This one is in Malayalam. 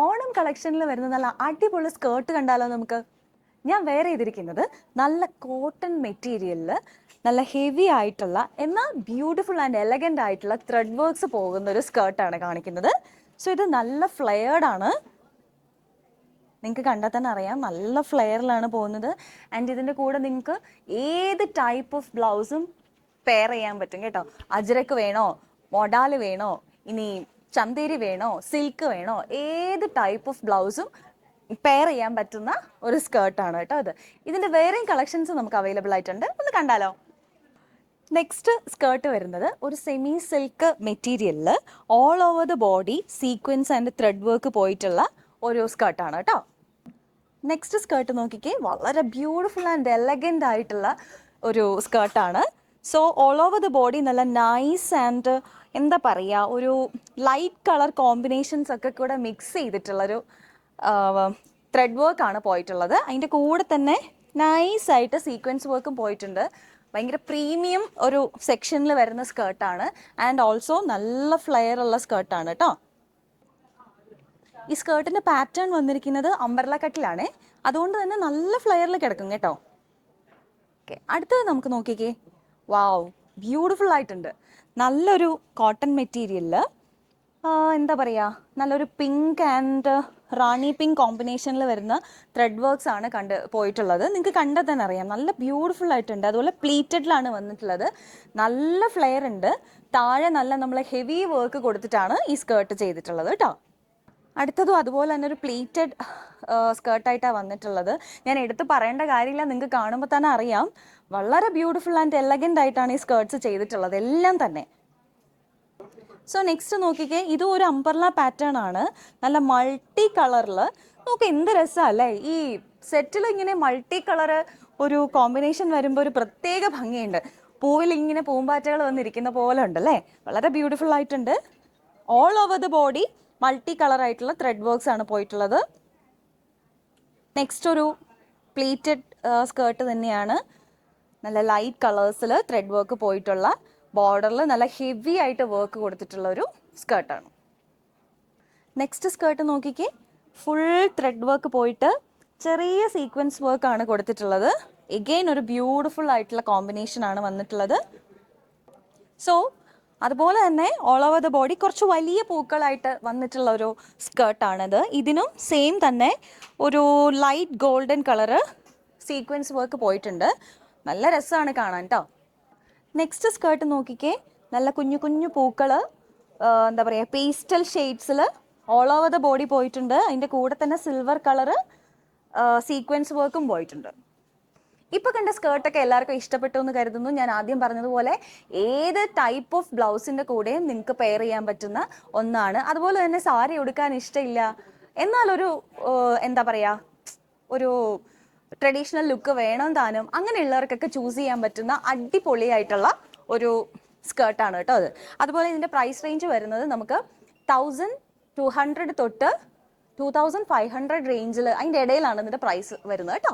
ഓണം കളക്ഷനിൽ വരുന്ന നല്ല അടിപൊളി സ്കേർട്ട് കണ്ടാലോ നമുക്ക്. ഞാൻ വെയർ ചെയ്തിരിക്കുന്നത് നല്ല കോട്ടൺ മെറ്റീരിയലിൽ നല്ല ഹെവി ആയിട്ടുള്ള എന്നാൽ ബ്യൂട്ടിഫുൾ ആൻഡ് എലഗൻ്റ് ആയിട്ടുള്ള ത്രെഡ് വർക്ക്സ് പോകുന്ന ഒരു സ്കേർട്ടാണ് കാണിക്കുന്നത്. സോ ഇത് നല്ല ഫ്ലെയർഡ് ആണ്, നിങ്ങൾക്ക് കണ്ടാൽ തന്നെ അറിയാം നല്ല ഫ്ലെയറിലാണ് പോകുന്നത്. ആൻഡ് ഇതിൻ്റെ കൂടെ നിങ്ങൾക്ക് ഏത് ടൈപ്പ് ഓഫ് ബ്ലൗസും പെയർ ചെയ്യാൻ പറ്റും കേട്ടോ. അജ്രക്ക് വേണോ, മൊഡാല് വേണോ, ഇനി ചന്തേരി വേണോ, സിൽക്ക് വേണോ, ഏത് ടൈപ്പ് ഓഫ് ബ്ലൗസും പെയർ ചെയ്യാൻ പറ്റുന്ന ഒരു സ്കേർട്ടാണ് കേട്ടോ ഇത്. ഇതിൻ്റെ വേറെയും കളക്ഷൻസ് നമുക്ക് അവൈലബിൾ ആയിട്ടുണ്ട്, ഒന്ന് കണ്ടാലോ. നെക്സ്റ്റ് സ്കേർട്ട് വരുന്നത് ഒരു സെമി സിൽക്ക് മെറ്റീരിയലിൽ all over the body sequence and thread work പോയിട്ടുള്ള ഒരു സ്കേർട്ടാണ് കേട്ടോ. നെക്സ്റ്റ് സ്കേർട്ട് നോക്കിക്കേ, വളരെ ബ്യൂട്ടിഫുൾ ആൻഡ് എലഗൻ്റ് ആയിട്ടുള്ള ഒരു സ്കേർട്ടാണ്. So all over the body നല്ല നൈസ് ആൻഡ് എന്താ പറയുക, ഒരു ലൈറ്റ് കളർ കോമ്പിനേഷൻസ് ഒക്കെ കൂടെ മിക്സ് ചെയ്തിട്ടുള്ളൊരു ത്രെഡ് വർക്കാണ് പോയിട്ടുള്ളത്. അതിൻ്റെ കൂടെ തന്നെ നൈസായിട്ട് സീക്വൻസ് വർക്കും പോയിട്ടുണ്ട്. ഭയങ്കര പ്രീമിയം ഒരു സെക്ഷനിൽ വരുന്ന സ്കേർട്ടാണ്. ആൻഡ് ഓൾസോ നല്ല ഫ്ലെയർ ഉള്ള സ്കേർട്ടാണ് കേട്ടോ. ഈ സ്കേർട്ടിൻ്റെ പാറ്റേൺ വന്നിരിക്കുന്നത് അംബ്രല കട്ടിലാണേ, അതുകൊണ്ട് തന്നെ നല്ല ഫ്ലെയറിൽ കിടക്കും കേട്ടോ. ഓക്കെ, അടുത്തത് നമുക്ക് നോക്കിക്കേ. വാവ്, ബ്യൂട്ടിഫുൾ ആയിട്ടുണ്ട്. നല്ലൊരു കോട്ടൺ മെറ്റീരിയലിൽ എന്താ പറയുക, നല്ലൊരു പിങ്ക് ആൻഡ് റാണി പിങ്ക് കോമ്പിനേഷനിൽ വരുന്ന ത്രെഡ് വർക്ക്സ് ആണ് പോയിട്ടുള്ളത്. നിങ്ങൾക്ക് കണ്ടാൽ തന്നെ അറിയാം നല്ല ബ്യൂട്ടിഫുൾ ആയിട്ടുണ്ട്. അതുപോലെ പ്ലീറ്റഡിലാണ് വന്നിട്ടുള്ളത്. നല്ല ഫ്ലെയർ ഉണ്ട്. താഴെ നല്ല നമ്മൾ ഹെവി വർക്ക് കൊടുത്തിട്ടാണ് ഈ സ്കേർട്ട് ചെയ്തിട്ടുള്ളത് കേട്ടോ. അടുത്തതും അതുപോലെ തന്നെ ഒരു പ്ലീറ്റഡ് സ്കേർട്ടായിട്ടാണ് വന്നിട്ടുള്ളത്. ഞാൻ എടുത്ത് പറയേണ്ട കാര്യമില്ല, നിങ്ങൾക്ക് കാണുമ്പോൾ തന്നെ അറിയാം വളരെ ബ്യൂട്ടിഫുൾ ആൻഡ് എലഗൻ്റ് ആയിട്ടാണ് ഈ സ്കേർട്ട്സ് ചെയ്തിട്ടുള്ളത് എല്ലാം തന്നെ. സോ നെക്സ്റ്റ് നോക്കിക്കേ, ഇതും ഒരു അംബ്രല പാറ്റേൺ ആണ്, നല്ല മൾട്ടി കളറിൽ. നോക്ക് എന്ത് രസമല്ലേ ഈ സെറ്റിൽ ഇങ്ങനെ മൾട്ടി കളർ ഒരു കോമ്പിനേഷൻ വരുമ്പോൾ ഒരു പ്രത്യേക ഭംഗിയുണ്ട്. പൂവിൽ ഇങ്ങനെ പൂമ്പാറ്റകൾ വന്നിരിക്കുന്ന പോലെ ഉണ്ടല്ലേ, വളരെ ബ്യൂട്ടിഫുൾ ആയിട്ടുണ്ട്. All over the body multi colour ആയിട്ടുള്ള ത്രെഡ് വർക്ക്സ് ആണ് പോയിട്ടുള്ളത്. നെക്സ്റ്റ് ഒരു പ്ലീറ്റഡ് സ്കേർട്ട് തന്നെയാണ്, നല്ല ലൈറ്റ് കളേഴ്സിൽ ത്രെഡ് വർക്ക് പോയിട്ടുള്ള, ബോർഡറിൽ നല്ല ഹെവി ആയിട്ട് വർക്ക് കൊടുത്തിട്ടുള്ള ഒരു സ്കേർട്ടാണ്. നെക്സ്റ്റ് സ്കേർട്ട് നോക്കിക്കേ, ഫുൾ ത്രെഡ് വർക്ക് പോയിട്ട് ചെറിയ സീക്വൻസ് വർക്കാണ് കൊടുത്തിട്ടുള്ളത്. എഗെയിൻ ഒരു ബ്യൂട്ടിഫുൾ ആയിട്ടുള്ള കോമ്പിനേഷൻ ആണ് വന്നിട്ടുള്ളത്. സോ അതുപോലെ തന്നെ ഓൾ ഓവർ ദ ബോഡി കുറച്ച് വലിയ പൂക്കളായിട്ട് വന്നിട്ടുള്ള ഒരു സ്കേർട്ടാണിത്. ഇതിനും സെയിം തന്നെ ഒരു light golden colour sequence work പോയിട്ടുണ്ട്. നല്ല രസമാണ് കാണാൻ കേട്ടോ. നെക്സ്റ്റ് സ്കേർട്ട് നോക്കിക്കേ, നല്ല കുഞ്ഞു കുഞ്ഞു പൂക്കൾ, എന്താ പറയുക, പേസ്റ്റൽ ഷെയ്ഡ്സിൽ ഓൾ ഓവർ ദ ബോഡി പോയിട്ടുണ്ട്. അതിൻ്റെ കൂടെ തന്നെ സിൽവർ കളറ് സീക്വൻസ് വർക്കും പോയിട്ടുണ്ട്. ഇപ്പോൾ കണ്ട സ്കേർട്ടൊക്കെ എല്ലാവർക്കും ഇഷ്ടപ്പെട്ടു എന്ന് കരുതുന്നു. ഞാൻ ആദ്യം പറഞ്ഞതുപോലെ ഏത് ടൈപ്പ് ഓഫ് ബ്ലൗസിൻ്റെ കൂടെയും നിങ്ങൾക്ക് പെയർ ചെയ്യാൻ പറ്റുന്ന ഒന്നാണ്. അതുപോലെ തന്നെ സാരി ഉടുക്കാൻ ഇഷ്ടമില്ല എന്നാലൊരു എന്താ പറയുക, ഒരു ട്രഡീഷണൽ ലുക്ക് വേണം താനും, അങ്ങനെയുള്ളവർക്കൊക്കെ ചൂസ് ചെയ്യാൻ പറ്റുന്ന അടിപൊളിയായിട്ടുള്ള ഒരു സ്കേർട്ടാണ് കേട്ടോ അത്. അതുപോലെ ഇതിൻ്റെ പ്രൈസ് റേഞ്ച് വരുന്നത് നമുക്ക് 1200 തൊട്ട് 2500 റേഞ്ചിൽ, അതിൻ്റെ ഇടയിലാണ് ഇതിൻ്റെ പ്രൈസ് വരുന്നത് കേട്ടോ.